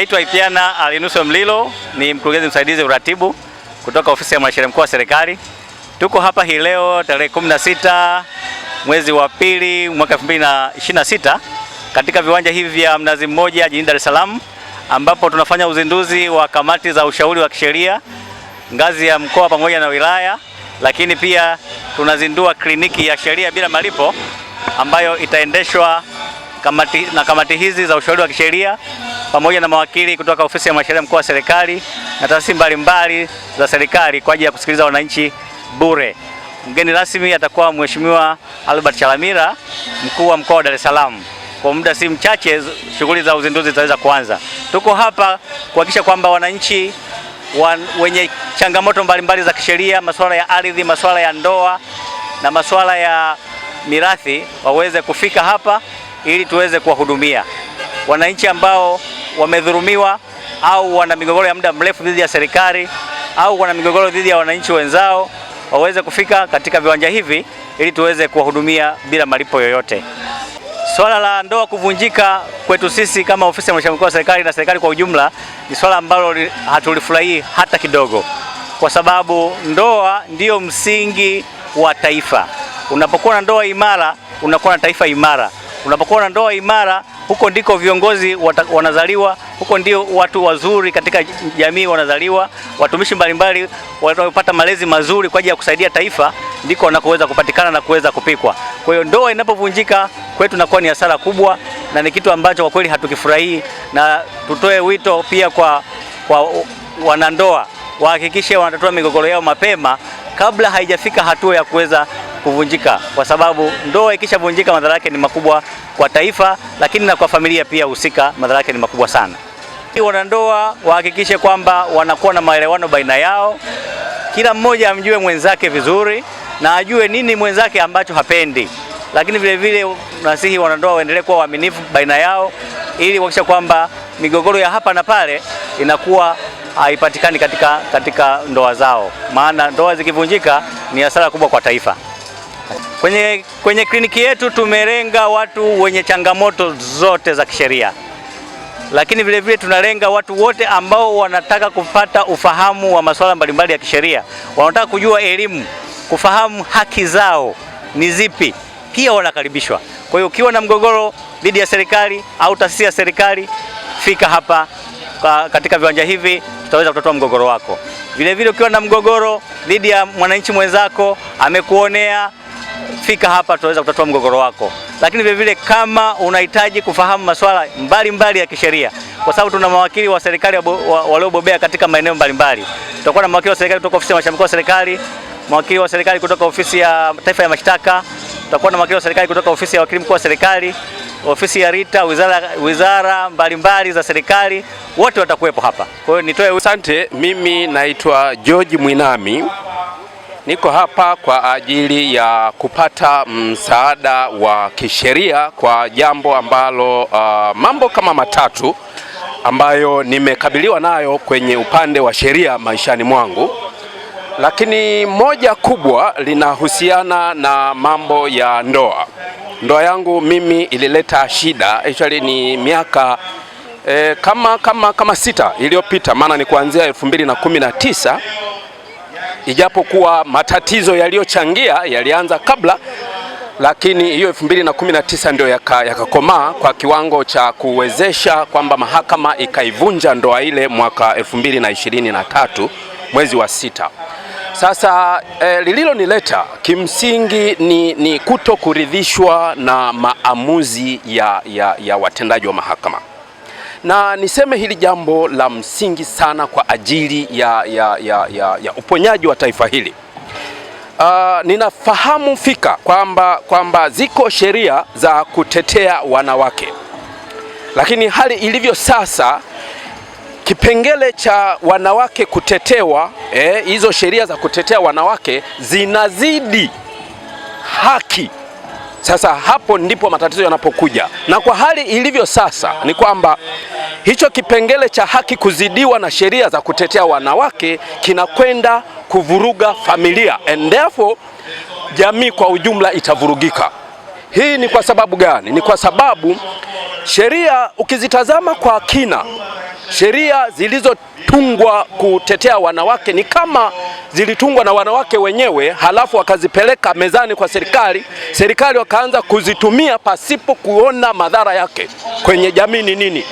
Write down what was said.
Naitwa Ipiana Alinuso Mlilo, ni mkurugenzi msaidizi uratibu kutoka ofisi ya mwanasheria mkuu wa serikali. Tuko hapa hii leo tarehe 16 mwezi wa pili mwaka 2026 katika viwanja hivi vya Mnazi Mmoja jijini Dar es Salaam, ambapo tunafanya uzinduzi wa kamati za ushauri wa kisheria ngazi ya mkoa pamoja na wilaya, lakini pia tunazindua kliniki ya sheria bila malipo ambayo itaendeshwa kamati hizi za ushauri wa kisheria pamoja na mawakili kutoka ofisi ya mwanasheria mkuu wa serikali na taasisi mbalimbali za serikali kwa ajili ya kusikiliza wananchi bure. Mgeni rasmi atakuwa Mheshimiwa Albert Chalamila, mkuu wa mkoa wa Dar es Salaam. Kwa muda si mchache shughuli za uzinduzi zitaweza kuanza. Tuko hapa kuhakikisha kwamba wananchi wenye changamoto mbalimbali za kisheria, masuala ya ardhi, masuala ya ndoa na masuala ya mirathi waweze kufika hapa ili tuweze kuwahudumia. Wananchi ambao wamedhulumiwa au wana migogoro ya muda mrefu dhidi ya serikali au wana migogoro dhidi ya wananchi wenzao waweze kufika katika viwanja hivi ili tuweze kuwahudumia bila malipo yoyote. Swala la ndoa kuvunjika kwetu sisi kama ofisi ya mwanasheria mkuu wa serikali na serikali kwa ujumla ni swala ambalo hatulifurahii hata kidogo, kwa sababu ndoa ndiyo msingi wa taifa. Unapokuwa na ndoa imara, unakuwa na taifa imara. Unapokuwa na ndoa imara, huko ndiko viongozi wanazaliwa, huko ndio watu wazuri katika jamii wanazaliwa, watumishi mbalimbali wanapata malezi mazuri kwa ajili ya kusaidia taifa, ndiko wanakoweza kupatikana na kuweza kupikwa. Kwa hiyo ndoa inapovunjika kwetu inakuwa ni hasara kubwa na ni kitu ambacho kwa kweli hatukifurahii, na tutoe wito pia kwa wanandoa wahakikishe wanatatua migogoro yao mapema kabla haijafika hatua ya kuweza kuvunjika, kwa sababu ndoa ikishavunjika madhara yake ni makubwa kwa taifa, lakini na kwa familia pia husika madhara yake ni makubwa sana. Wanandoa wahakikishe kwamba wanakuwa na maelewano baina yao, kila mmoja amjue mwenzake vizuri na ajue nini mwenzake ambacho hapendi, lakini vile vile nasihi wanandoa waendelee kuwa waaminifu baina yao ili kuhakikisha kwamba migogoro ya hapa na pale inakuwa haipatikani katika ndoa zao, maana ndoa zikivunjika ni hasara kubwa kwa taifa. Kwenye kliniki yetu tumelenga watu wenye changamoto zote za kisheria, lakini vile vile tunalenga watu wote ambao wanataka kupata ufahamu wa masuala mbalimbali ya kisheria, wanataka kujua elimu, kufahamu haki zao ni zipi, pia wanakaribishwa. Kwa hiyo ukiwa na mgogoro dhidi ya serikali au taasisi ya serikali, fika hapa katika viwanja hivi, tutaweza kutatua mgogoro wako. Vile vile ukiwa na mgogoro dhidi ya mwananchi mwenzako amekuonea, fika hapa tutaweza kutatua mgogoro wako. Lakini vile vile kama unahitaji kufahamu masuala mbalimbali ya kisheria, kwa sababu tuna mawakili wa serikali waliobobea katika maeneo mbalimbali. Tutakuwa na mawakili wa serikali kutoka ofisi ya mwanasheria mkuu wa serikali, mawakili wa serikali kutoka ofisi ya taifa ya mashtaka, tutakuwa na mawakili wa serikali kutoka ofisi ya wakili mkuu wa serikali, ofisi ya RITA, wizara mbalimbali za serikali, wote watakuwepo hapa. Kwa hiyo nitoe asante. Mimi naitwa George Mwinami, niko hapa kwa ajili ya kupata msaada wa kisheria kwa jambo ambalo mambo kama matatu ambayo nimekabiliwa nayo kwenye upande wa sheria maishani mwangu, lakini moja kubwa linahusiana na mambo ya ndoa. Ndoa yangu mimi ilileta shida, actually ni miaka kama 6 iliyopita, maana ni kuanzia 2019, ijapokuwa matatizo yaliyochangia yalianza kabla, lakini hiyo 2019 ndio yakakomaa kwa kiwango cha kuwezesha kwamba mahakama ikaivunja ndoa ile mwaka 2023 mwezi wa 6. Sasa lililonileta kimsingi ni kuto kuridhishwa na maamuzi ya watendaji wa mahakama, na niseme hili jambo la msingi sana kwa ajili ya uponyaji wa taifa hili. Ninafahamu fika kwamba ziko sheria za kutetea wanawake, lakini hali ilivyo sasa, kipengele cha wanawake kutetewa, hizo sheria za kutetea wanawake zinazidi haki. Sasa hapo ndipo matatizo yanapokuja, na kwa hali ilivyo sasa ni kwamba hicho kipengele cha haki kuzidiwa na sheria za kutetea wanawake kinakwenda kuvuruga familia, and therefore jamii kwa ujumla itavurugika. Hii ni kwa sababu gani? Ni kwa sababu Sheria ukizitazama kwa kina, sheria zilizotungwa kutetea wanawake ni kama zilitungwa na wanawake wenyewe, halafu wakazipeleka mezani kwa serikali wakaanza kuzitumia pasipo kuona madhara yake kwenye jamii ni nini.